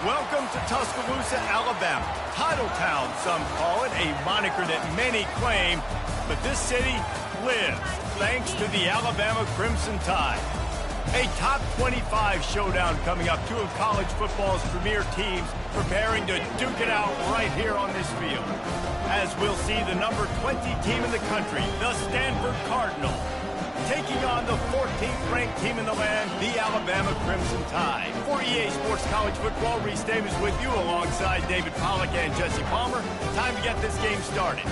Welcome to Tuscaloosa, Alabama. Title Town, some call it, a moniker that many claim, but this city lives thanks to the Alabama Crimson Tide. A top 25 showdown coming up, two of college football's premier teams preparing to duke it out right here on this field. As we'll see the number 20 team in the country, the Stanford Cardinals, taking on the 14th ranked team in the land, the Alabama Crimson Tide. For EA Sports College Football, Reese Davis with you alongside David Pollack and Jesse Palmer. Time to get this game started.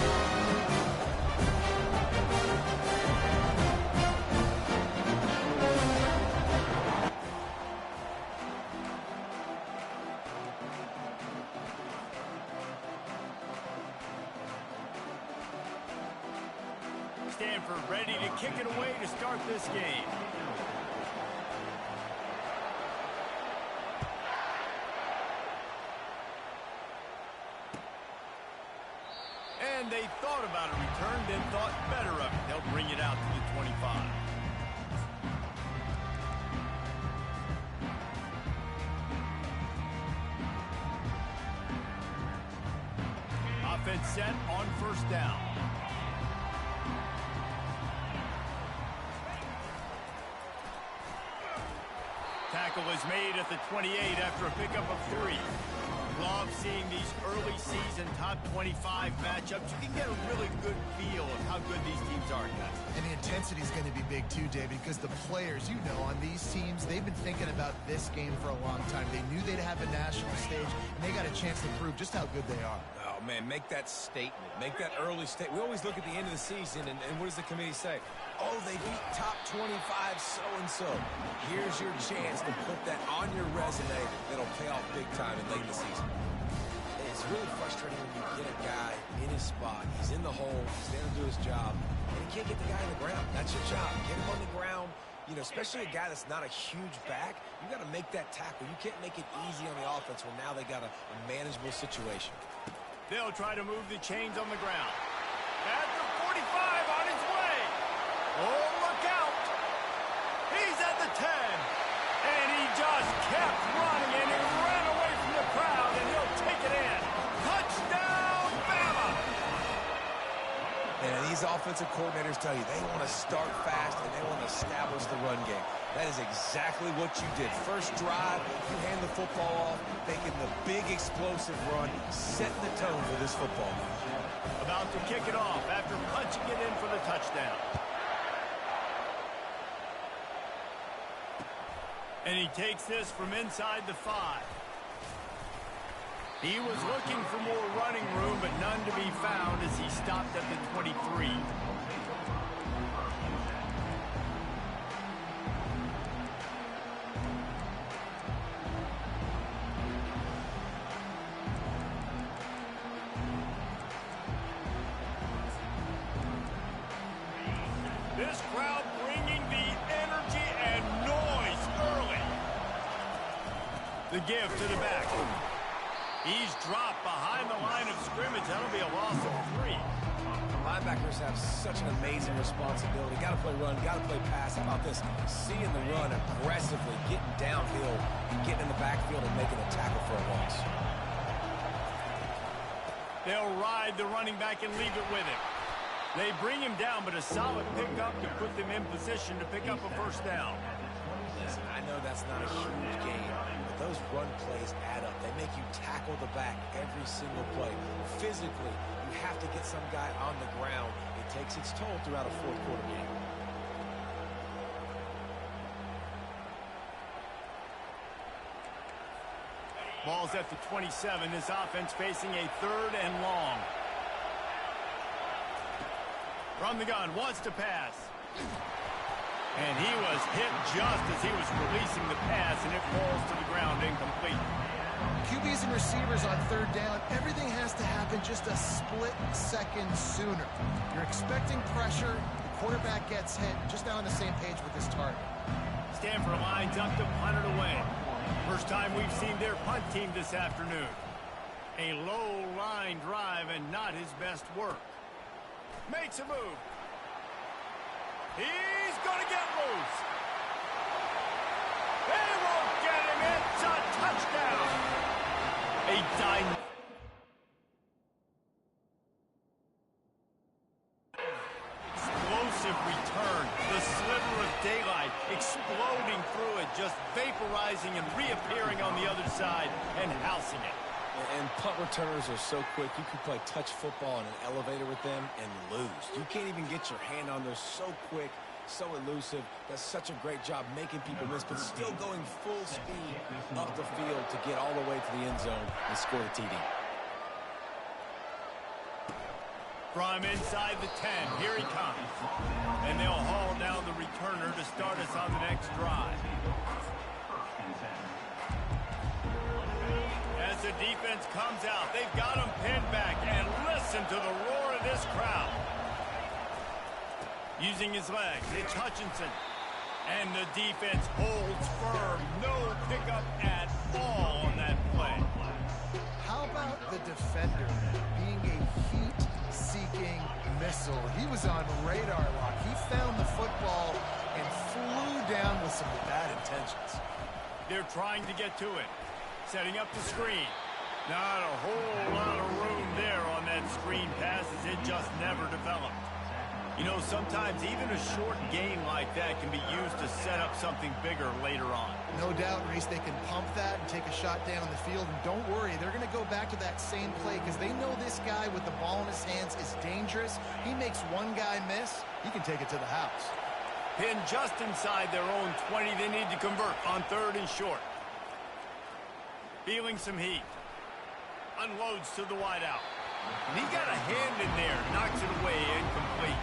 Stanford ready to kick it away to start this game. And they thought about a return, then thought better of it. They'll bring it out to the 25. Offense set on first down. Tackle is made at the 28 after a pickup of 3. Love seeing these early season top 25 matchups. You can get a really good feel of how good these teams are, guys. And the intensity is going to be big too, David, because the players, you know, on these teams, they've been thinking about this game for a long time. They knew they'd have a national stage, and they got a chance to prove just how good they are. Oh, man, make that statement. Make that early statement. We always look at the end of the season, and what does the committee say? Oh, they beat top 25 so-and-so. Here's your chance to put that on your resume that'll pay off big time in late in the season. It's really frustrating when you get a guy in his spot. He's in the hole. He's there to do his job. And you can't get the guy on the ground. That's your job. Get him on the ground. You know, especially a guy that's not a huge back, you got to make that tackle. You can't make it easy on the offense when now they got a manageable situation. They'll try to move the chains on the ground. At the 45 on his way. Oh, look out. He's at the 10. And he just kept running, and he ran away from the crowd, and he'll take it in. Touchdown, Bama! And these offensive coordinators tell you they want to start fast and they want to establish the run game. That is exactly what you did. First drive, you hand the football off, making the big explosive run, setting the tone for this football match. About to kick it off after punching it in for the touchdown. And he takes this from inside the 5. He was looking for more running room, but none to be found as he stopped at the 23. This crowd bringing the energy and noise early. The give to the back. He's dropped behind the line of scrimmage. That'll be a loss of 3. Linebackers have such an amazing responsibility. Got to play run, got to play pass. How about this? Seeing the run aggressively, getting downhill, getting in the backfield and making a tackle for a loss. They'll ride the running back and leave it with him. They bring him down, but a solid pickup to put them in position to pick up a first down. Listen, I know that's not a huge game, but those run plays add up. They make you tackle the back every single play. Physically, you have to get some guy on the ground. It takes its toll throughout a fourth quarter game. Ball's at the 27. This offense facing a 3rd and long. From the gun, wants to pass. And he was hit just as he was releasing the pass, and it falls to the ground incomplete. QBs and receivers on 3rd down, everything has to happen just a split second sooner. You're expecting pressure, the quarterback gets hit, just now on the same page with his target. Stanford lines up to punt it away. First time we've seen their punt team this afternoon. A low line drive and not his best work. Makes a move. He's going to get loose. They won't get him. It's a touchdown. A dynamic explosive return. The sliver of daylight exploding through it, just vaporizing and reappearing on the other side and housing it. And punt returners are so quick. You can play touch football in an elevator with them and lose. You can't even get your hand on them. So quick, so elusive. Does such a great job making people miss, but still going full speed up the field to get all the way to the end zone and score the TD. From inside the 10, here he comes. And they'll haul down the returner to start us on the next drive. As the defense comes out, they've got him pinned back, and listen to the roar of this crowd. Using his legs, it's Hutchinson. And the defense holds firm. No pickup at all on that play. How about the defender being a heat-seeking missile? He was on radar lock. He found the football and flew down with some bad intentions. They're trying to get to it. Setting up the screen. Not a whole lot of room there on that screen pass as it just never developed. You know, sometimes even a short game like that can be used to set up something bigger later on. No doubt, Reese, they can pump that and take a shot down the field. And don't worry, they're going to go back to that same play because they know this guy with the ball in his hands is dangerous. He makes one guy miss, he can take it to the house. Pinned just inside their own 20. They need to convert on 3rd and short. Feeling some heat. Unloads to the wideout. And he got a hand in there. Knocks it away, incomplete.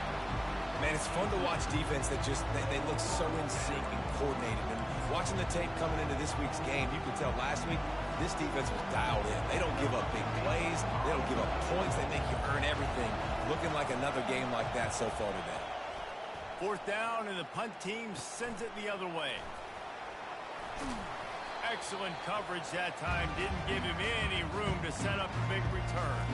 Man, it's fun to watch defense that just, they look so in sync and coordinated. And watching the tape coming into this week's game, you can tell last week, this defense was dialed in. They don't give up big plays. They don't give up points. They make you earn everything. Looking like another game like that so far today. 4th down, and the punt team sends it the other way. Excellent coverage that time. Didn't give him any room to set up a big return.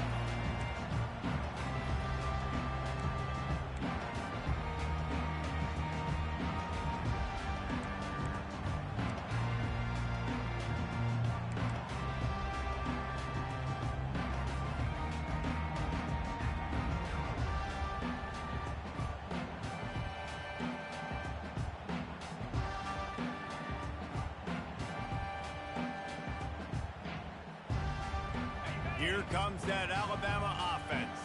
Here comes that Alabama offense.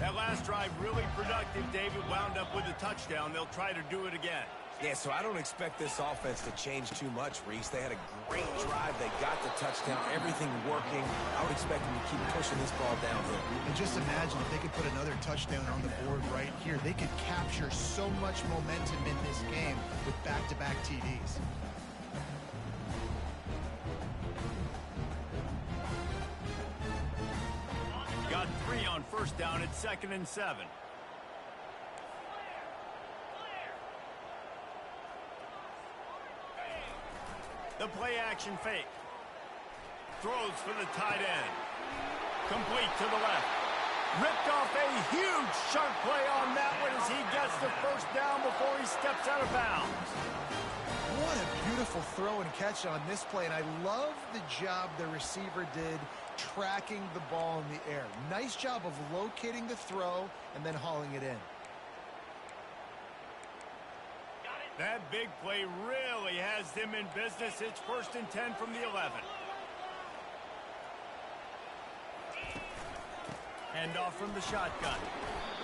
That last drive really productive. David wound up with a touchdown. They'll try to do it again. Yeah, so I don't expect this offense to change too much, Reese. They had a great drive. They got the touchdown. Everything working. I would expect them to keep pushing this ball downhill. And just imagine if they could put another touchdown on the board right here. They could capture so much momentum in this game with back-to-back TDs. Got 3 on 1st down at 2nd and 7. The play action fake. Throws for the tight end. Complete to the left. Ripped off a huge sharp play on that one as he gets the 1st down before he steps out of bounds. What a beautiful throw and catch on this play, and I love the job the receiver did tracking the ball in the air. Nice job of locating the throw and then hauling it in. That big play really has them in business. It's 1st and 10 from the 11. Hand off from the shotgun.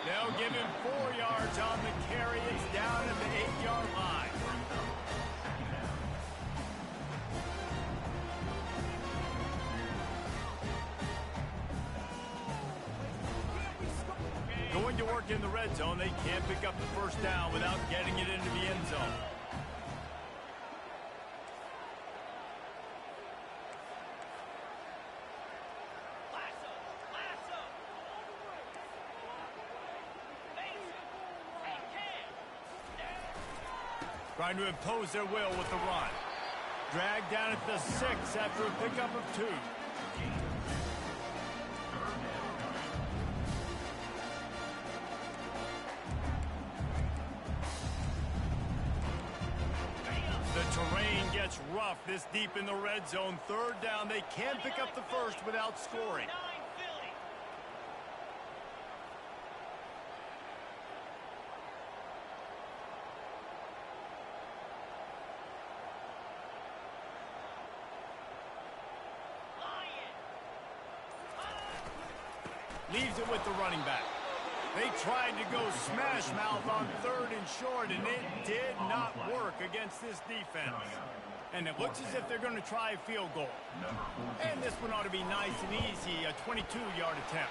They'll give him 4 yards on the carry. It's down at the 8-yard line. Going to work in the red zone. They can't pick up the 1st down without getting it into the end zone. Trying to impose their will with the run. Dragged down at the 6 after a pickup of 2. The terrain gets rough this deep in the red zone. Third down, they can pick up the first without scoring. Leaves it with the running back. They tried to go smash mouth on 3rd and short, and it did not work against this defense. And it looks as if they're going to try a field goal. And this one ought to be nice and easy, a 22-yard attempt.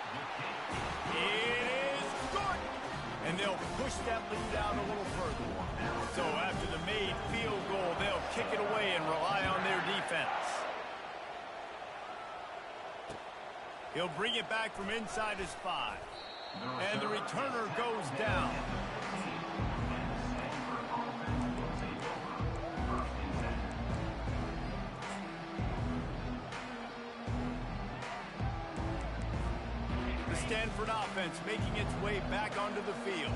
It is good! And they'll push that lead out a little further. So after the made field goal, they'll kick it away and rely on their defense. He'll bring it back from inside his 5. And the returner goes down. The Stanford offense making its way back onto the field.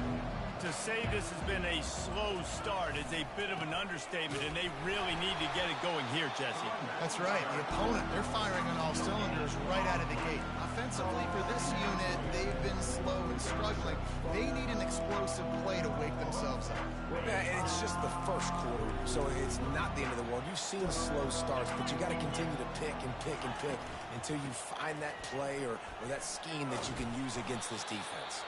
To say this has been a slow start is a bit of an understatement, and they really need to get it going here, Jesse. That's right. The opponent, they're firing on all cylinders right out of the gate. Offensively, for this unit, they've been slow and struggling. They need an explosive play to wake themselves up. Yeah, and it's just the first quarter, so it's not the end of the world. You've seen slow starts, but you got to continue to pick and pick and pick until you find that play or that scheme that you can use against this defense.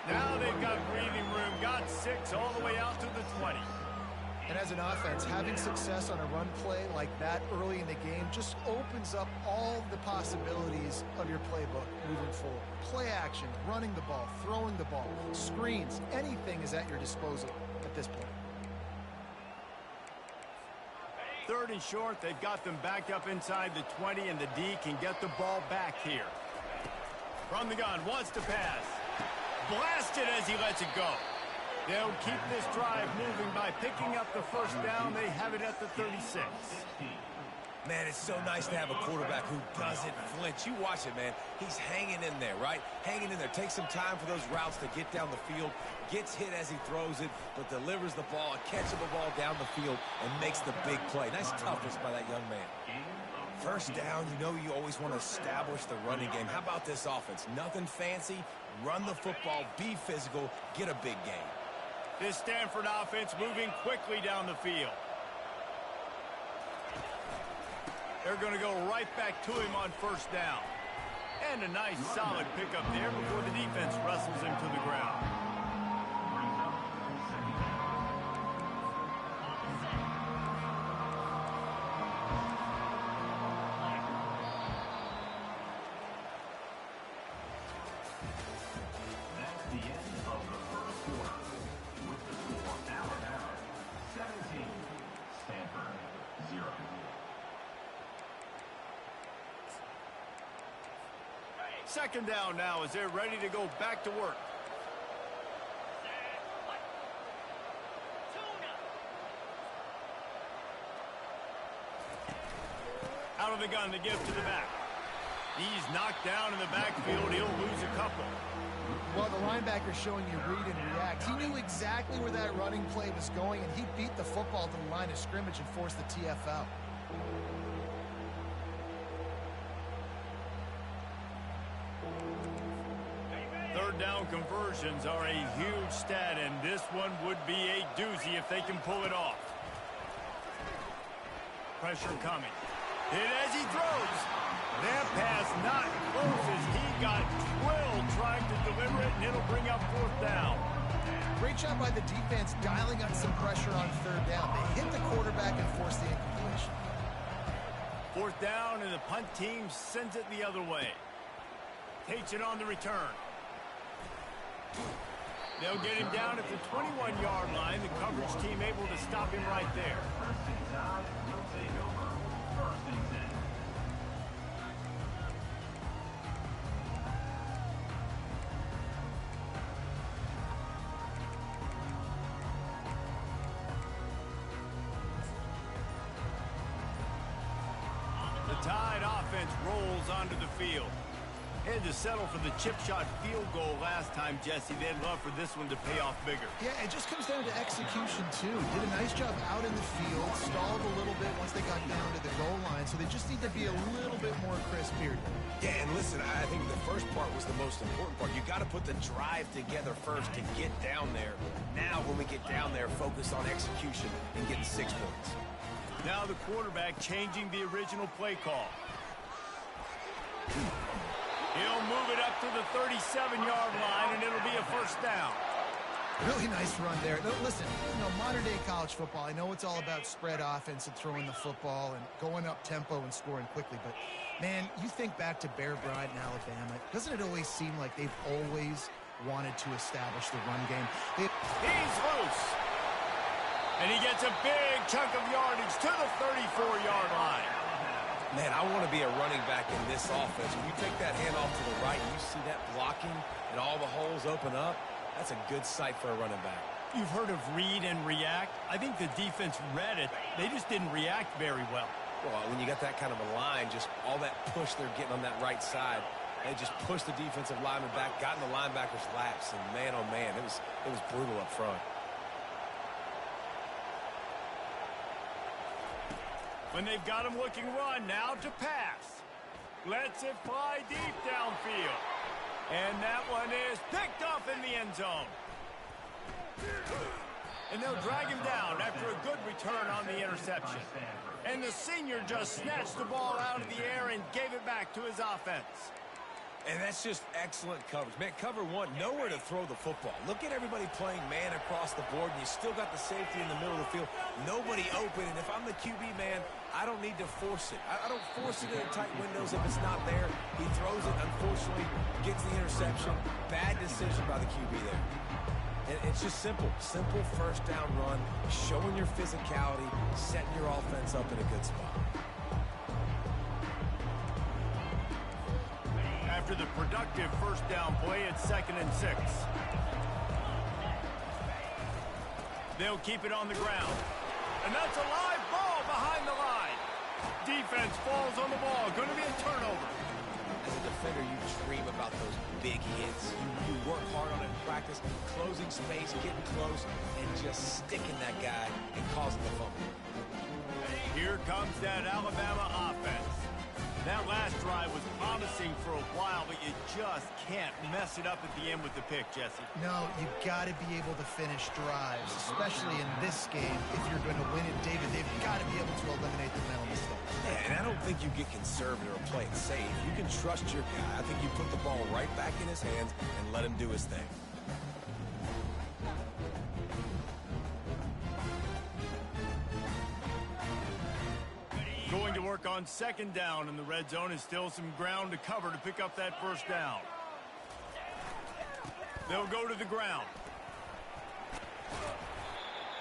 Now they've got breathing room, got 6 all the way out to the 20. And as an offense, having success on a run play like that early in the game just opens up all the possibilities of your playbook moving forward. Play action, running the ball, throwing the ball, screens, anything is at your disposal at this point. 3rd and short, they've got them backed up inside the 20, and the D can get the ball back here. From the gun, wants to pass. Blasted as he lets it go. They'll keep this drive moving by picking up the first down. They have it at the 36. Man, it's so nice to have a quarterback who doesn't flinch. You watch it, man. He's hanging in there, right? Hanging in there. Takes some time for those routes to get down the field. Gets hit as he throws it, but delivers the ball, a catchable ball down the field, and makes the big play. Nice toughness by that young man. First down, you know you always want to establish the running game. How about this offense? Nothing fancy. Run the football, be physical, get a big game. This Stanford offense moving quickly down the field. They're going to go right back to him on first down. And a nice solid pickup there before the defense wrestles him to the ground. Second down now as they're ready to go back to work. Out of the gun to give to the back. He's knocked down in the backfield. He'll lose a couple. Well, the linebacker's showing you read and react. He knew exactly where that running play was going, and he beat the football to the line of scrimmage and forced the TFL. Third down conversions are a huge stat, and this one would be a doozy if they can pull it off. Pressure coming. Hit as he throws. That pass not close as he got drilled trying to deliver it, and it'll bring up 4th down. Great job by the defense dialing up some pressure on 3rd down. They hit the quarterback and forced the incompletion. 4th down, and the punt team sends it the other way. Takes it on the return. They'll get him down at the 21-yard line. The coverage team able to stop him right there. The Tide offense rolls onto the field. Had to settle for the chip shot field goal last time, Jesse. They'd love for this one to pay off bigger. Yeah, it just comes down to execution, too. Did a nice job out in the field, stalled a little bit once they got so they just need to be a little bit more crisp here. Yeah, and listen, I think the first part was the most important part. You got to put the drive together first to get down there. Now, when we get down there, focus on execution and getting 6 points. Now the quarterback changing the original play call. He'll move it up to the 37-yard line, and it'll be a first down. Really nice run there. Listen, modern-day college football, I know it's all about spread offense and throwing the football and going up tempo and scoring quickly, but, man, you think back to Bear Bryant in Alabama, doesn't it always seem like they've always wanted to establish the run game? He's loose. And he gets a big chunk of yardage to the 34-yard line. Man, I want to be a running back in this offense. When you take that handoff to the right and you see that blocking and all the holes open up, that's a good sight for a running back. You've heard of read and react. I think the defense read it. They just didn't react very well. Well, when you got that kind of a line, just all that push they're getting on that right side, they just pushed the defensive lineman back, got in the linebacker's laps, and man, oh man, it was brutal up front. When they've got him looking run, now to pass. Lets it fly deep downfield. And that one is picked up in the end zone. And they'll drag him down after a good return on the interception. And the senior just snatched the ball out of the air and gave it back to his offense. And that's just excellent coverage. Man, cover one, nowhere to throw the football. Look at everybody playing man across the board, and you still got the safety in the middle of the field. Nobody open, and if I'm the QB, man, I don't need to force it. I don't force it in tight windows if it's not there. He throws it, unfortunately, gets the interception. Bad decision by the QB there. And it's just simple. Simple first down run, showing your physicality, setting your offense up in a good spot. After the productive first down play, it's 2nd and 6. They'll keep it on the ground. And that's a live ball behind the line. Defense falls on the ball. Going to be a turnover. As a defender, you dream about those big hits. You work hard on it in practice, closing space, getting close, and just sticking that guy and causing the fumble. Here comes that Alabama offense. That last drive was promising for a while, but you just can't mess it up at the end with the pick, Jesse. No, you've got to be able to finish drives, especially in this game. If you're going to win it, David, they've got to be able to eliminate the mental mistakes. Yeah, and I don't think you get conservative or play it safe. You can trust your guy. I think you put the ball right back in his hands and let him do his thing. Going to work on 2nd down in the red zone, and still some ground to cover to pick up that first down. They'll go to the ground.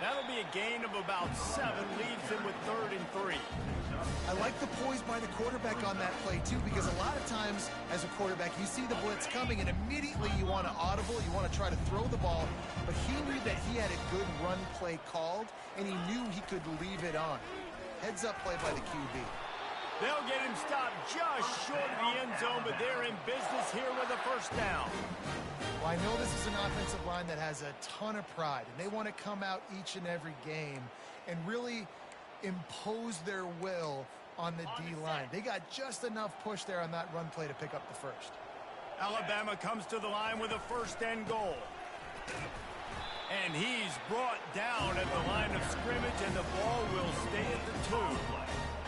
That'll be a gain of about 7, leaves him with 3rd and 3. I like the poise by the quarterback on that play, too, because a lot of times as a quarterback, you see the blitz coming, and immediately you want to audible, you want to try to throw the ball, but he knew that he had a good run play called, and he knew he could leave it on. Heads-up play by the QB. They'll get him stopped just short of the end zone, but they're in business here with a first down. Well, I know this is an offensive line that has a ton of pride, and they want to come out each and every game and really impose their will on the D-line. They got just enough push there on that run play to pick up the first. Alabama comes to the line with a 1st and goal. And he's brought down at the line of scrimmage, and the ball will stay at the 2.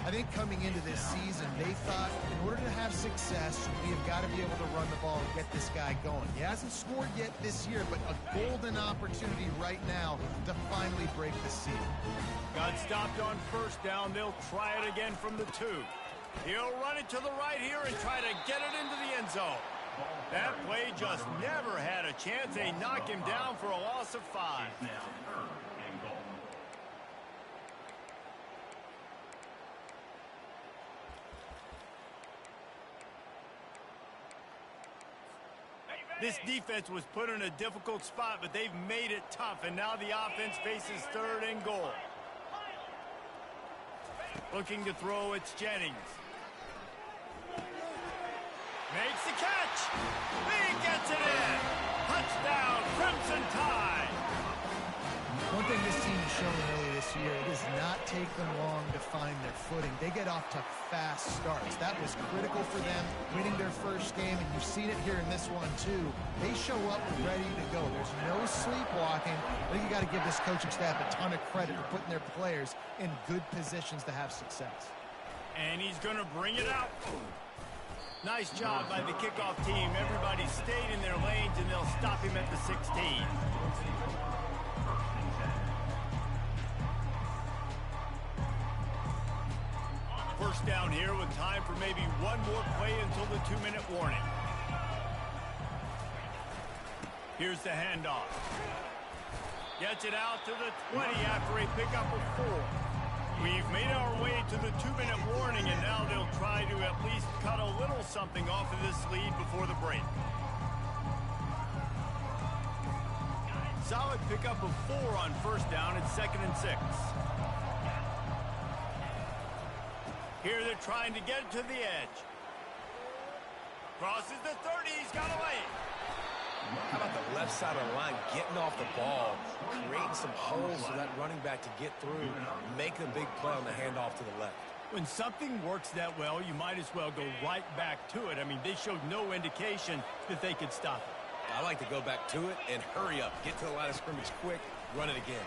I think coming into this season, they thought in order to have success, we have got to be able to run the ball and get this guy going. He hasn't scored yet this year, but a golden opportunity right now to finally break the seal. Got stopped on first down. They'll try it again from the 2. He'll run it to the right here and try to get it into the end zone. That play just never had a chance. They knock him down for a loss of 5. This defense was put in a difficult spot, but they've made it tough, and now the offense faces 3rd and goal. Looking to throw, it's Jennings. Makes the catch. He gets it in. Touchdown, Crimson Tide. One thing this team has shown early this year, it does not take them long to find their footing. They get off to fast starts. That was critical for them, winning their first game, and you've seen it here in this one too. They show up ready to go. There's no sleepwalking. I think you got to give this coaching staff a ton of credit for putting their players in good positions to have success. And he's going to bring it out. Nice job by the kickoff team. Everybody stayed in their lanes, and they'll stop him at the 16. First down here with time for maybe one more play until the 2-minute warning. Here's the handoff. Gets it out to the 20 after a pickup of 4. We've made our way to the 2-minute warning, and now they'll try to at least cut a little something off of this lead before the break. Solid pickup of 4 on first down. It's 2nd and 6. Here they're trying to get it to the edge. Crosses the 30. He's got away. How about the left side of the line getting off the ball, creating some holes for that running back to get through, making a big play on the handoff to the left. When something works that well, you might as well go right back to it. I mean, they showed no indication that they could stop it. I like to go back to it and hurry up. Get to the line of scrimmage quick, run it again.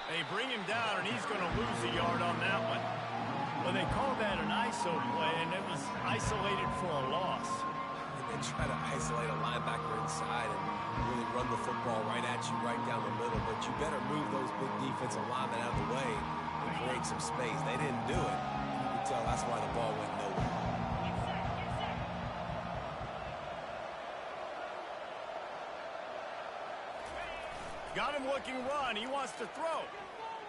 They bring him down, and he's going to lose a yard on that one. Well, they call that an ISO play, and it was isolated for a loss. And try to isolate a linebacker inside and really run the football right at you, right down the middle. But you better move those big defensive linemen out of the way and create some space. They didn't do it. You can tell that's why the ball went nowhere. Got him looking run. He wants to throw.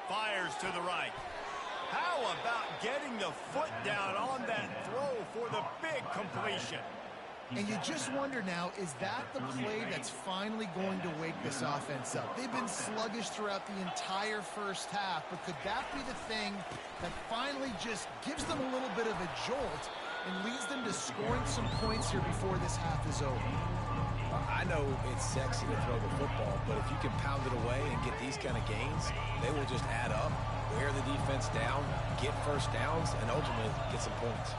Fires to the right. How about getting the foot down on that throw for the big completion? And you just wonder now, is that the play that's finally going to wake this offense up? They've been sluggish throughout the entire first half, but could that be the thing that finally just gives them a little bit of a jolt and leads them to scoring some points here before this half is over? I know it's sexy to throw the football, but if you can pound it away and get these kind of gains, they will just add up, wear the defense down, get first downs, and ultimately get some points.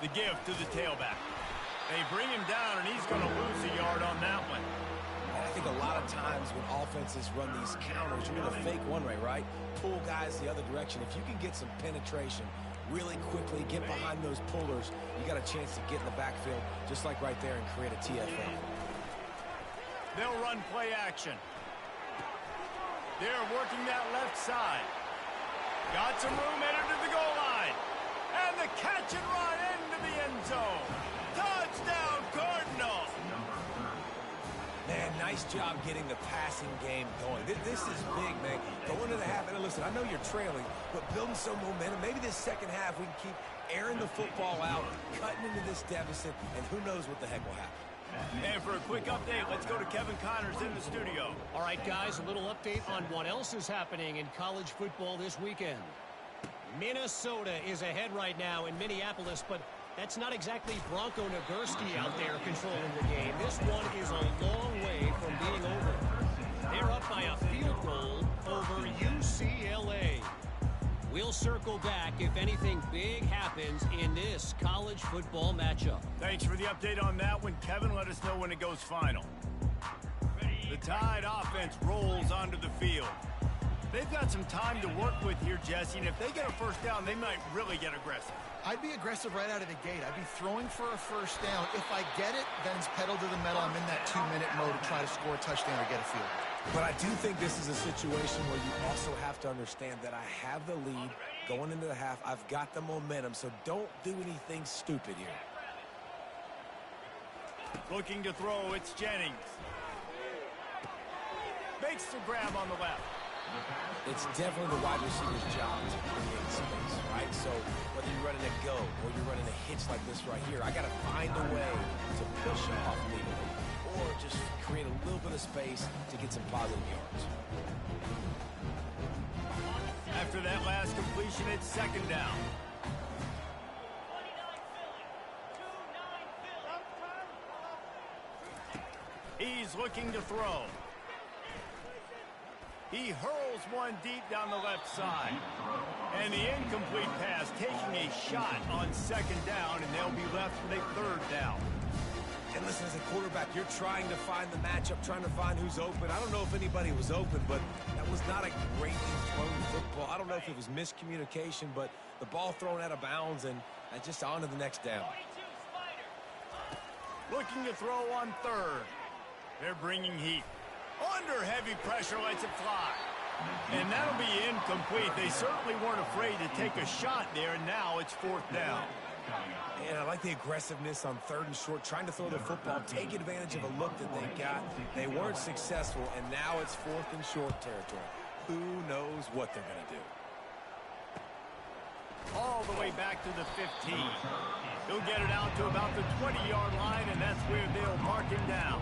The give to the tailback. They bring him down, and he's going to lose a yard on that one. And I think a lot of times when offenses run these counters, you're going to fake one way, right? Pull guys the other direction. If you can get some penetration really quickly, get behind those pullers, you got a chance to get in the backfield, just like right there, and create a TFL. They'll run play action. They're working that left side. Got some room, entered to the goal line. And the catch and run into the end zone. Touchdown, Cardinals. Man, nice job getting the passing game going. This is big, man. Going to the half, and listen, I know you're trailing, but building some momentum. Maybe this second half we can keep airing the football out, cutting into this deficit, and who knows what the heck will happen. And for a quick update, let's go to Kevin Connors in the studio. All right, guys, a little update on what else is happening in college football this weekend. Minnesota is ahead right now in Minneapolis, but that's not exactly Bronco Nagurski out there controlling the game. This one is a long way from being over. They're up by a field goal over UCLA. We'll circle back if anything big happens in this college football matchup. Thanks for the update on that one, Kevin. Let us know when it goes final. The Tide offense rolls onto the field. They've got some time to work with here, Jesse, and if they get a first down, they might really get aggressive. I'd be aggressive right out of the gate. I'd be throwing for a first down. If I get it, then it's pedal to the metal. I'm in that 2-minute mode to try to score a touchdown or get a field. But I do think this is a situation where you also have to understand that I have the lead going into the half. I've got the momentum, so don't do anything stupid here. Looking to throw, it's Jennings. Makes the grab on the left. It's definitely the wide receiver's job to create space, right? So whether you're running a go or you're running a hitch like this right here, I got to find a way to push off legally or just create a little bit of space to get some positive yards. After that last completion, it's second down. He's looking to throw. He hurls one deep down the left side. And the incomplete pass taking a shot on second down, and they'll be left with a third down. And listen, as a quarterback, you're trying to find the matchup, trying to find who's open. I don't know if anybody was open, but that was not a greatly thrown football. I don't know if it was miscommunication, but the ball thrown out of bounds, and just on to the next down. Looking to throw on third. They're bringing heat. Under heavy pressure, lets it fly. And that'll be incomplete. They certainly weren't afraid to take a shot there, and now it's fourth down. And I like the aggressiveness on third and short, trying to throw the football, take advantage of a look that they got. They weren't successful, and now it's fourth and short territory. Who knows what they're going to do? All the way back to the 15. He'll get it out to about the 20-yard line, and that's where they'll mark him down.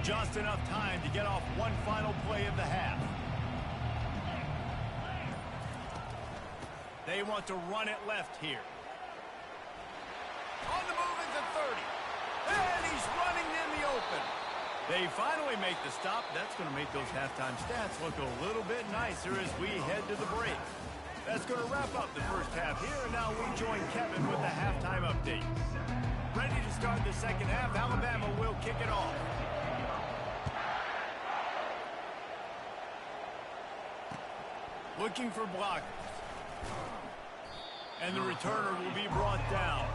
Just enough time to get off one final play of the half. They want to run it left here. On the move into 30. And he's running in the open. They finally make the stop. That's going to make those halftime stats look a little bit nicer as we head to the break. That's going to wrap up the first half here, and now we join Kevin with the halftime update. Ready to start the second half. Alabama will kick it off. Looking for blockers. And the returner will be brought down.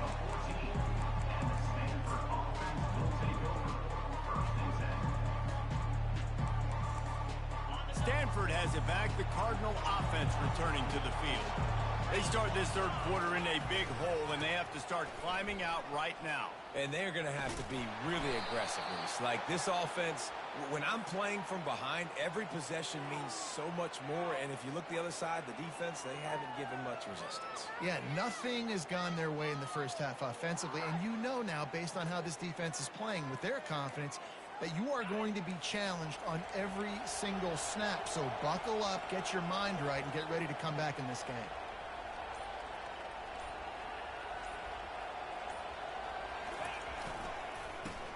Stanford has it back. The Cardinal offense returning to the field. They start this third quarter in a big hole, and they have to start climbing out right now. And they're going to have to be really aggressive. Like this offense, when I'm playing from behind, every possession means so much more. And if you look the other side, the defense, they haven't given much resistance. Yeah, nothing has gone their way in the first half offensively. And you know now, based on how this defense is playing with their confidence, that you are going to be challenged on every single snap. So buckle up, get your mind right, and get ready to come back in this game.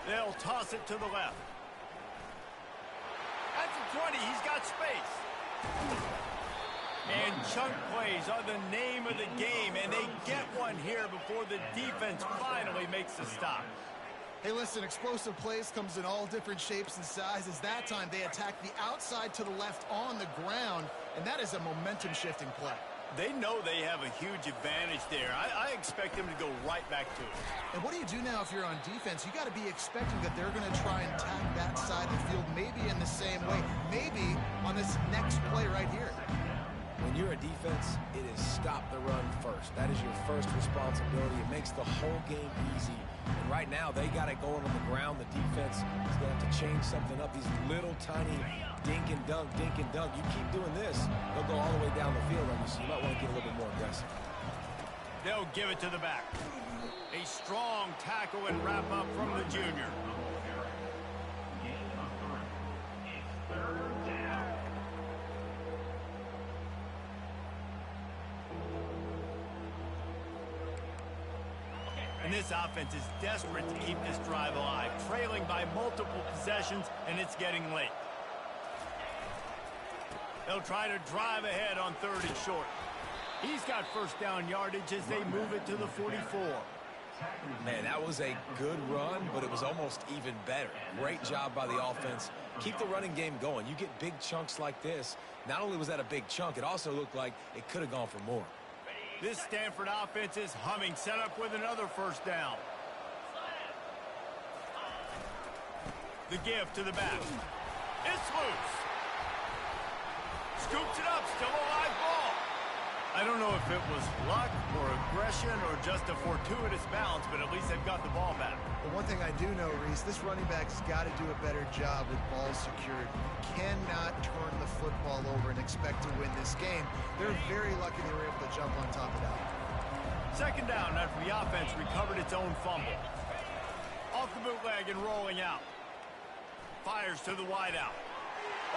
They'll toss it to the left. At the 20, he's got space. And chunk plays are the name of the game, and they get one here before the defense finally makes the stop. Hey, listen, explosive plays comes in all different shapes and sizes. That time, they attack the outside to the left on the ground, and that is a momentum-shifting play. They know they have a huge advantage there. I expect them to go right back to it. And what do you do now if you're on defense? You got to be expecting that they're going to try and attack that side of the field, maybe in the same way, maybe on this next play right here. When you're a defense, it is stop the run first. That is your first responsibility. It makes the whole game easy. And right now, they got it going on the ground. The defense is going to have to change something up. These little tiny dink and dunk, dink and dunk. You keep doing this, they'll go all the way down the field on you, so you might want to get a little bit more aggressive. They'll give it to the back. A strong tackle and wrap up from the junior. And this offense is desperate to keep this drive alive, trailing by multiple possessions, and it's getting late. They'll try to drive ahead on third and short. He's got first down yardage as they move it to the 44. Man, that was a good run, but it was almost even better. Great job by the offense. Keep the running game going. You get big chunks like this. Not only was that a big chunk, it also looked like it could have gone for more. This Stanford offense is humming, set up with another first down. The give to the back. It's loose. Scoops it up, still a live ball. I don't know if it was luck or aggression or just a fortuitous bounce, but at least they've got the ball back. But one thing I do know, Reese, this running back's got to do a better job with ball security. You cannot turn the football over and expect to win this game. They're very lucky they were able to jump on top of that. Second down after the offense recovered its own fumble. Off the bootleg and rolling out. Fires to the wideout.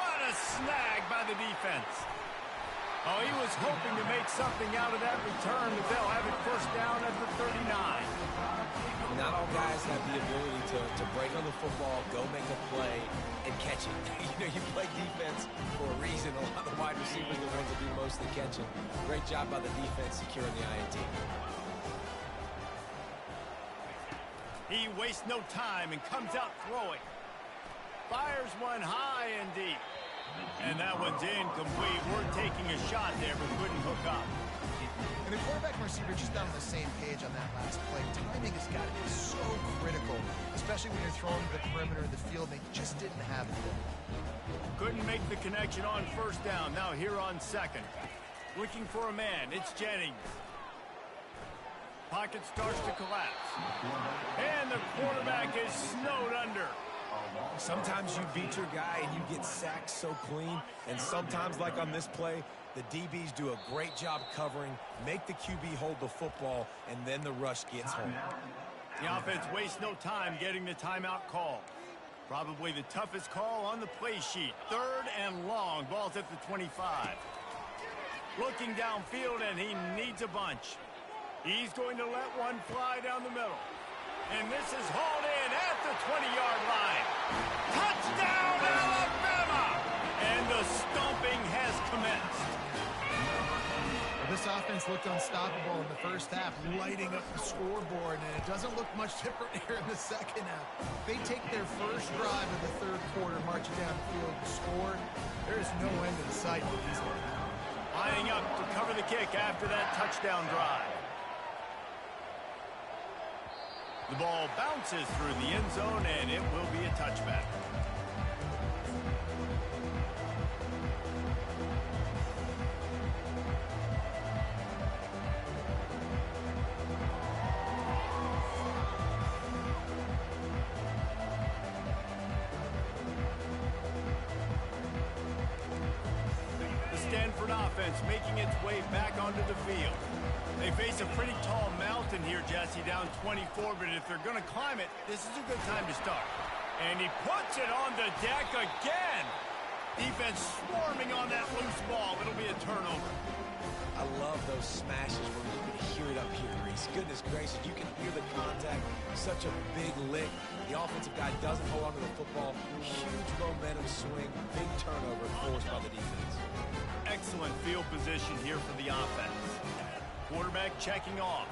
What a snag by the defense. Oh, he was hoping to make something out of that return, but they'll have it first down at the 39. Not all guys have the ability to break on the football, go make a play, and catch it. You play defense for a reason. A lot of the wide receivers are the ones that do most of the catching. Great job by the defense securing the INT. He wastes no time and comes out throwing. Fires one high and deep. And that one's incomplete. We're taking a shot there, but couldn't hook up. And the quarterback and receiver just not on the same page on that last play. Timing has got to be so critical, especially when you're throwing to the perimeter of the field, and they just didn't have it there. Couldn't make the connection on first down. Now here on second. Looking for a man. It's Jennings. Pocket starts to collapse. And the quarterback is snowed under. Sometimes you beat your guy and you get sacked so clean, and sometimes, like on this play, the DBs do a great job covering, make the QB hold the football, and then the rush gets home. The offense wastes no time getting the timeout call. Probably the toughest call on the play sheet. 3rd and long. Ball's at the 25. Looking downfield, and he needs a bunch. He's going to let one fly down the middle. And this is hauled in at the 20-yard line. Touchdown, Alabama! And the stomping has commenced. This offense looked unstoppable in the first half, lighting up the scoreboard, and it doesn't look much different here in the second half. They take their first drive of the third quarter, marching down the field to score. There is no end in sight for these guys. Lining up to cover the kick after that touchdown drive. The ball bounces through the end zone, and it will be a touchback. The Stanford offense making its way back onto the field. They face a pretty tall mountain here, Jesse, down 24, but if they're going to climb it, this is a good time to start. And he puts it on the deck again. Defense swarming on that loose ball. It'll be a turnover. I love those smashes where you can hear it up here, Reese. Goodness gracious, you can hear the contact. Such a big lick. The offensive guy doesn't hold on to the football. Huge momentum swing. Big turnover forced by the defense. Excellent field position here for the offense. Quarterback checking off.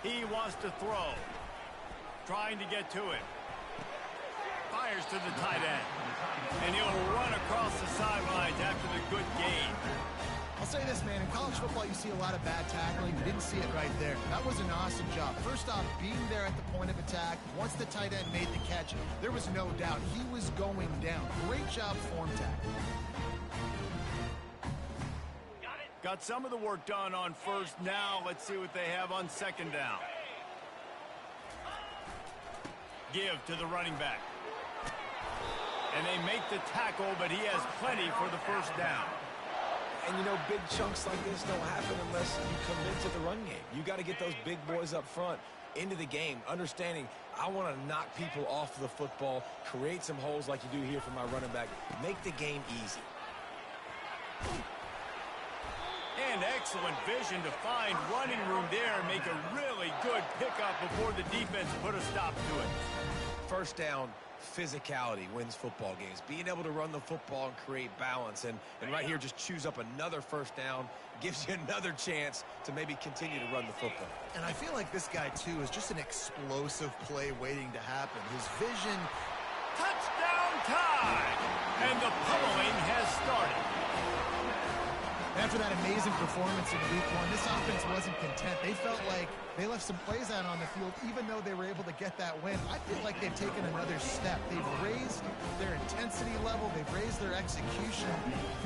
He wants to throw. Trying to get to it. Fires to the tight end. And he'll run across the sidelines after the good gain. I'll say this, man. In college football, you see a lot of bad tackling. You didn't see it right there. That was an awesome job. First off, being there at the point of attack. Once the tight end made the catch, there was no doubt he was going down. Great job form tackling. Got some of the work done on first. Now let's see what they have on second down. Give to the running back. And they make the tackle, but he has plenty for the first down. And, you know, big chunks like this don't happen unless you commit to the run game. You got to get those big boys up front into the game, understanding I want to knock people off the football, create some holes like you do here for my running back, make the game easy. And excellent vision to find running room there and make a really good pickup before the defense put a stop to it. First down, physicality wins football games. Being able to run the football and create balance. And right here, just choose up another first down, gives you another chance to maybe continue to run the football. And I feel like this guy, too, is just an explosive play waiting to happen. His vision. Touchdown time! And the pummeling has started. After that amazing performance in week one, this offense wasn't content. They felt like they left some plays out on the field, even though they were able to get that win. I feel like they've taken another step. They've raised their intensity level. They've raised their execution.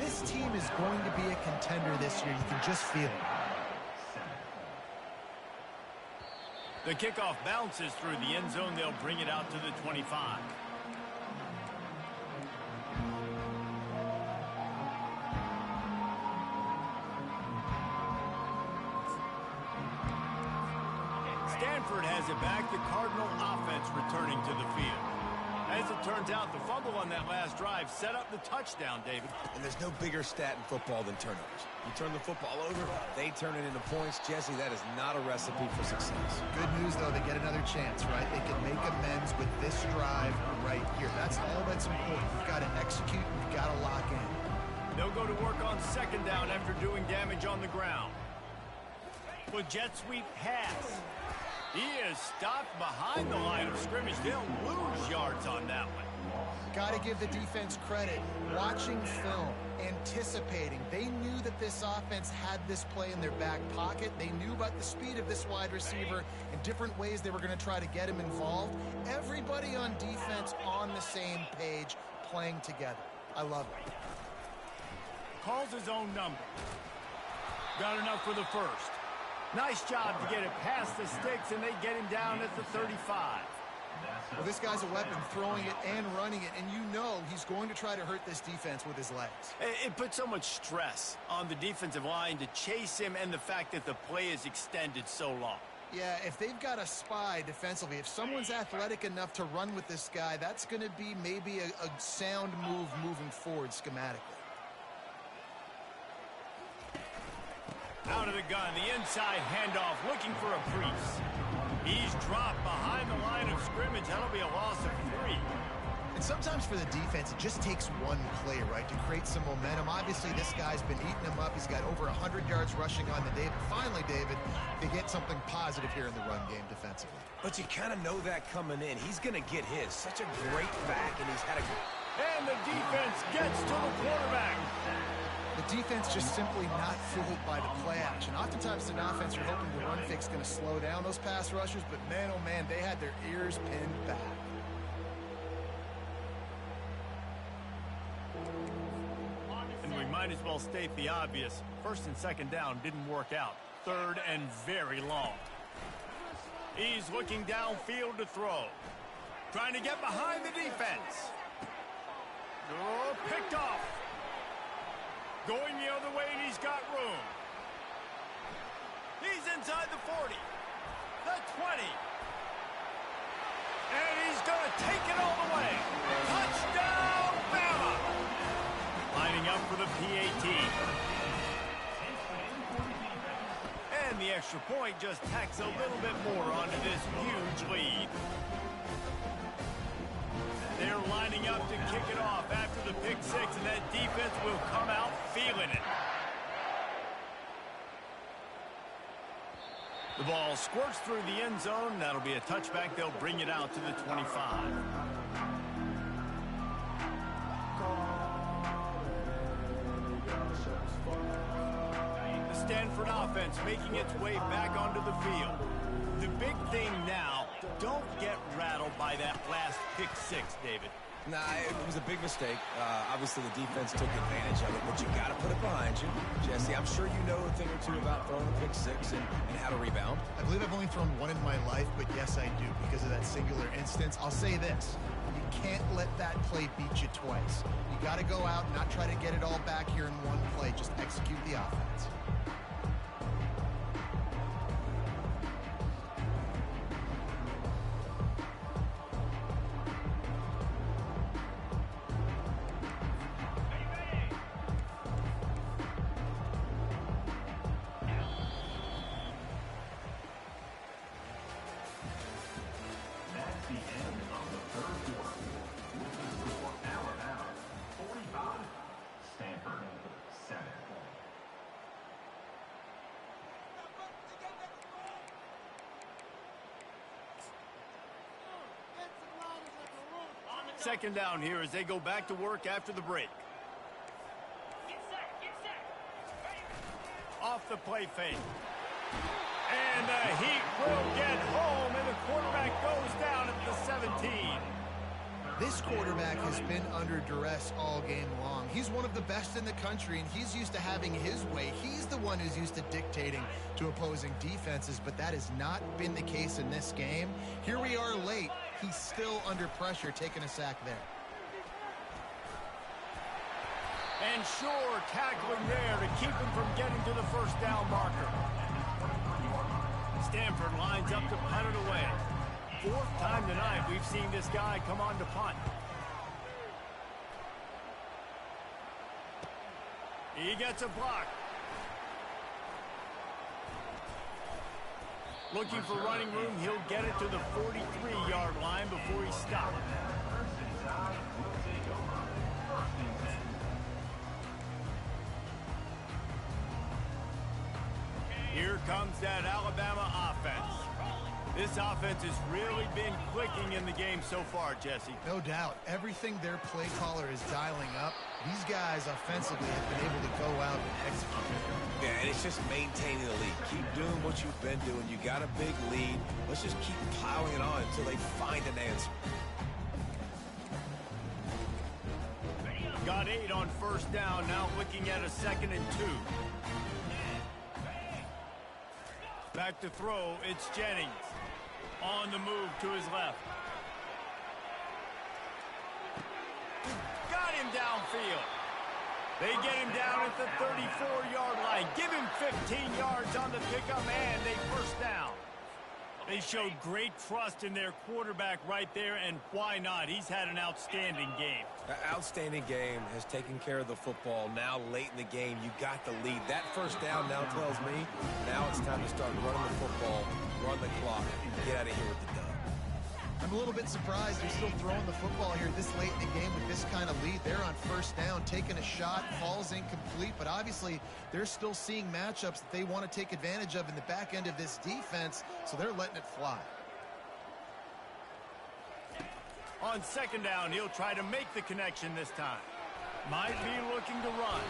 This team is going to be a contender this year. You can just feel it. The kickoff bounces through the end zone. They'll bring it out to the 25. Stanford has it back. The Cardinal offense returning to the field. As it turns out, the fumble on that last drive set up the touchdown, David. And there's no bigger stat in football than turnovers. You turn the football over, they turn it into points. Jesse, that is not a recipe for success. Good news, though, they get another chance, right? They can make amends with this drive right here. That's all that's important. You've got to execute, you've got to lock in. They'll go to work on second down after doing damage on the ground. With jet sweep pass. He is stopped behind the line of scrimmage. They'll lose yards on that one. Got to give the defense credit. Watching film, anticipating. They knew that this offense had this play in their back pocket. They knew about the speed of this wide receiver and different ways they were going to try to get him involved. Everybody on defense on the same page, playing together. I love it. Calls his own number. Got enough for the first. Nice job to get it past the sticks, and they get him down at the 35. Well, this guy's a weapon, throwing it and running it, and you know he's going to try to hurt this defense with his legs. It puts so much stress on the defensive line to chase him, and the fact that the play is extended so long. Yeah, if they've got a spy defensively, if someone's athletic enough to run with this guy, that's going to be maybe a sound move moving forward schematically. Out of the gun, the inside handoff, looking for a crease. He's dropped behind the line of scrimmage. That'll be a loss of 3. And sometimes for the defense, it just takes one play, right, to create some momentum. Obviously, this guy's been eating him up. He's got over 100 yards rushing on the day. But finally, David, they get something positive here in the run game defensively. But you kind of know that coming in. He's going to get his. Such a great back, and he's had a... And the defense gets to the quarterback. The defense just simply not fooled by the play action. Oftentimes, an offense you're hoping the run fix going to slow down those pass rushers, but man, oh man, they had their ears pinned back. And we might as well state the obvious. First and second down didn't work out. Third and very long. He's looking downfield to throw. Trying to get behind the defense. Oh, picked off. Going the other way, and he's got room. He's inside the 40. The 20. And he's going to take it all the way. Touchdown, Bama! Lining up for the PAT. And the extra point just tacks a little bit more onto this huge lead. They're lining up to kick it off after the pick six, and that defense will come out feeling it. The ball squirts through the end zone. That'll be a touchback. They'll bring it out to the 25. The Stanford offense making its way back onto the field. The big thing now, don't get rattled by that last pick six, David. Nah, it was a big mistake. Obviously, the defense took advantage of it, but you got to put it behind you. Jesse, I'm sure you know a thing or two about throwing a pick six and how to rebound. I believe I've only thrown one in my life, but yes, I do because of that singular instance. I'll say this. You can't let that play beat you twice. You got to go out and not try to get it all back here in one play. Just execute the offense. Second down here as they go back to work after the break. Off the play fake. And the Heat will get home, and the quarterback goes down at the 17. This quarterback has been under duress all game long. He's one of the best in the country, and he's used to having his way. He's the one who's used to dictating to opposing defenses, but that has not been the case in this game. Here we are late. He's still under pressure, taking a sack there. And sure, tackling there to keep him from getting to the first down marker. Stanford lines up to punt it away. fourth time tonight we've seen this guy come on to punt. He gets a block. Looking for running room, he'll get it to the 43-yard line before he stops. Here comes that Alabama offense. This offense has really been clicking in the game so far, Jesse. No doubt. Everything their play caller is dialing up, these guys offensively have been able to go out and execute. Yeah, and it's just maintaining the lead. Keep doing what you've been doing. You got a big lead. Let's just keep plowing it on until they find an answer. Got 8 on first down, now looking at a 2nd and 2. Back to throw, it's Jennings. On the move to his left. Got him downfield. They get him down at the 34-yard line. Give him 15 yards on the pickup, and they first down. They showed great trust in their quarterback right there, and why not? He's had an outstanding game. Outstanding game, has taken care of the football. Now late in the game, you got the lead. That first down now tells me now it's time to start running the football, run the clock, and get out of here with the dub. I'm a little bit surprised they're still throwing the football here this late in the game with this kind of lead. They're on first down, taking a shot, falls incomplete, but obviously they're still seeing matchups that they want to take advantage of in the back end of this defense, so they're letting it fly. On 2nd down, he'll try to make the connection this time. Might be looking to run.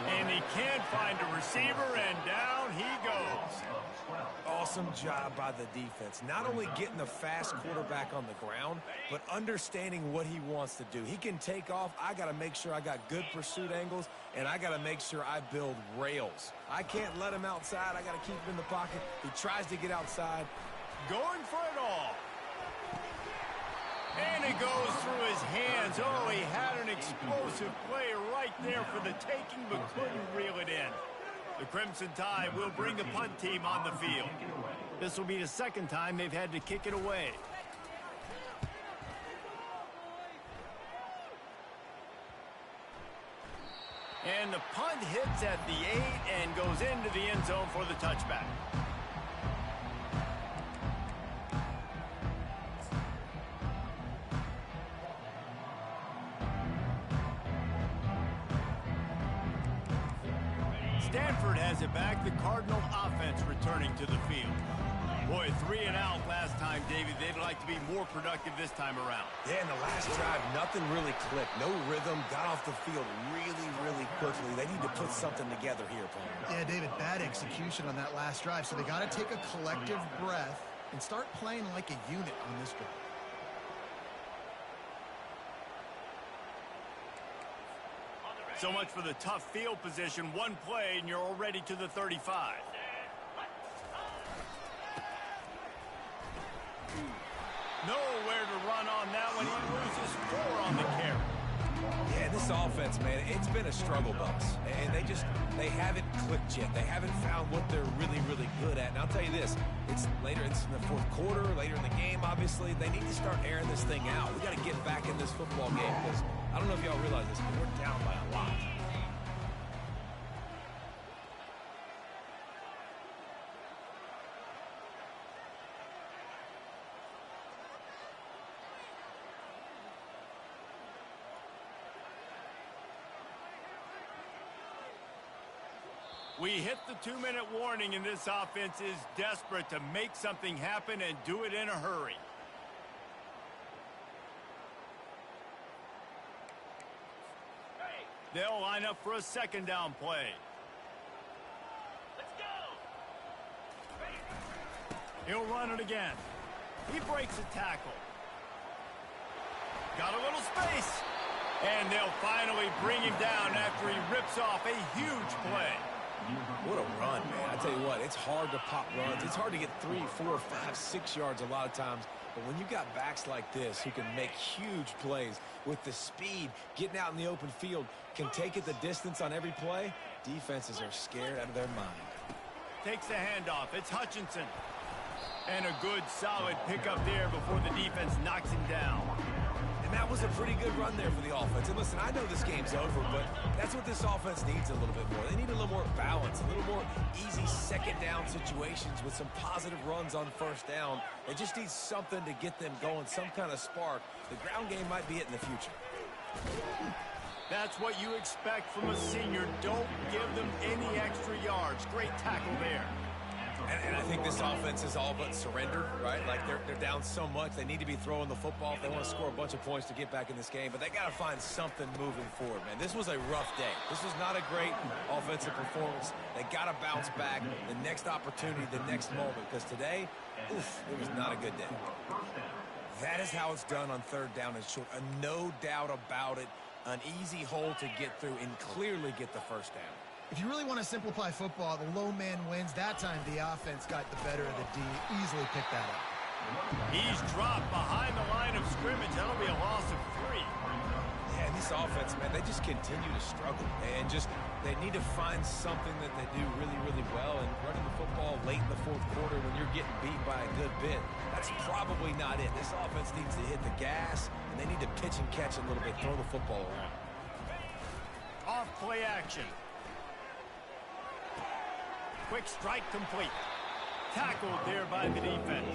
And he can't find a receiver, and down he goes. Awesome job by the defense. Not only getting the fast quarterback on the ground, but understanding what he wants to do. He can take off. I got to make sure I got good pursuit angles, and I got to make sure I build rails. I can't let him outside. I got to keep him in the pocket. He tries to get outside. Going for it all. And it goes through his hands. Oh, he had an explosive play right there for the taking, but couldn't reel it in. The Crimson Tide will bring the punt team on the field. This will be the 2nd time they've had to kick it away. And the punt hits at the 8 and goes into the end zone for the touchback. Stanford has it back. The Cardinal offense returning to the field. Boy, 3 and out last time, David. They'd like to be more productive this time around. Yeah, in the last drive, nothing really clicked. No rhythm. Got off the field really quickly. They need to put something together here, Paul. Yeah, David, bad execution on that last drive. So they got to take a collective breath and start playing like a unit on this drive. So much for the tough field position. One play, and you're already to the 35. Nowhere to run on that one. He loses 4 on the carry. Yeah, this offense, man, it's been a struggle bus. And they haven't clicked yet. They haven't found what they're really good at. And I'll tell you this, it's in the 4th quarter, later in the game, obviously. They need to start airing this thing out. We got to get back in this football game because I don't know if y'all realize this, but we're down by a lot. We hit the 2-minute warning, and this offense is desperate to make something happen and do it in a hurry. They'll line up for a 2nd down play. Let's go. He'll run it again. He breaks a tackle. Got a little space. And they'll finally bring him down after he rips off a huge play. What a run, man. I tell you what, it's hard to pop runs. It's hard to get 3, 4, 5, 6 yards a lot of times. But when you got backs like this who can make huge plays with the speed, getting out in the open field, can take it the distance on every play, defenses are scared out of their mind. Takes the handoff. It's Hutchinson. And a good, solid pickup there before the defense knocks him down. And that was a pretty good run there for the offense. And listen, I know this game's over, but that's what this offense needs a little bit more. They need a little more balance, a little more easy second down situations with some positive runs on first down. They just need something to get them going, some kind of spark. The ground game might be it in the future. That's what you expect from a senior. Don't give them any extra yards. Great tackle there. And I think this offense is all but surrendered, right? Like they're down so much, they need to be throwing the football if they want to score a bunch of points to get back in this game. But they got to find something moving forward, man. This was a rough day. This was not a great offensive performance. They got to bounce back the next opportunity, the next moment, because today, oof, it was not a good day. That is how it's done on third down and short. No doubt about it. An easy hole to get through and clearly get the first down. If you really want to simplify football, the low man wins. That time the offense got the better of the D. Easily picked that up. He's dropped behind the line of scrimmage. That'll be a loss of 3. Yeah, and this offense, man, they just continue to struggle. And just they need to find something that they do really, really well. And running the football late in the fourth quarter when you're getting beat by a good bit, that's probably not it. This offense needs to hit the gas, and they need to pitch and catch a little bit, throw the football around. Off play action. Quick strike complete. Tackled there by the defense.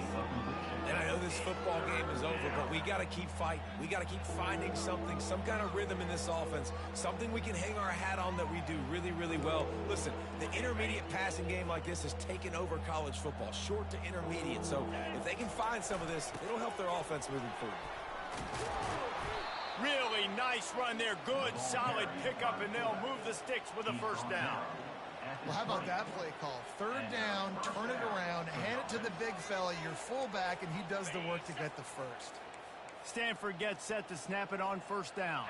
And I know this football game is over, but we got to keep fighting. We got to keep finding something, some kind of rhythm in this offense, something we can hang our hat on that we do really, really well. Listen, the intermediate passing game like this has taken over college football, short to intermediate. So if they can find some of this, it'll help their offense moving forward. Really nice run there. Good, solid pickup, and they'll move the sticks with a first down. Well, how about that play call? Third down, turn it around, hand it to the big fella, your fullback, and he does the work to get the first. Stanford gets set to snap it on first down.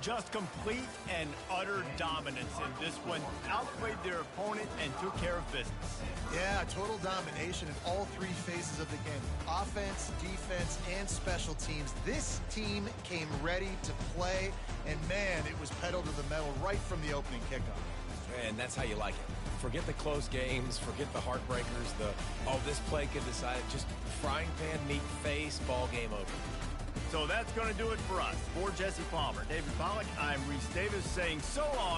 Just complete and utter dominance in this one. Outplayed their opponent and took care of business. Yeah, total domination in all 3 phases of the game. Offense, defense, and special teams. This team came ready to play, and man, it was pedal to the metal right from the opening kickoff. And that's how you like it. Forget the close games, forget the heartbreakers, this play could decide it. Just frying pan meat face, ball game over. So that's going to do it for us. For Jesse Palmer, David Pollack, I'm Reese Davis saying so long.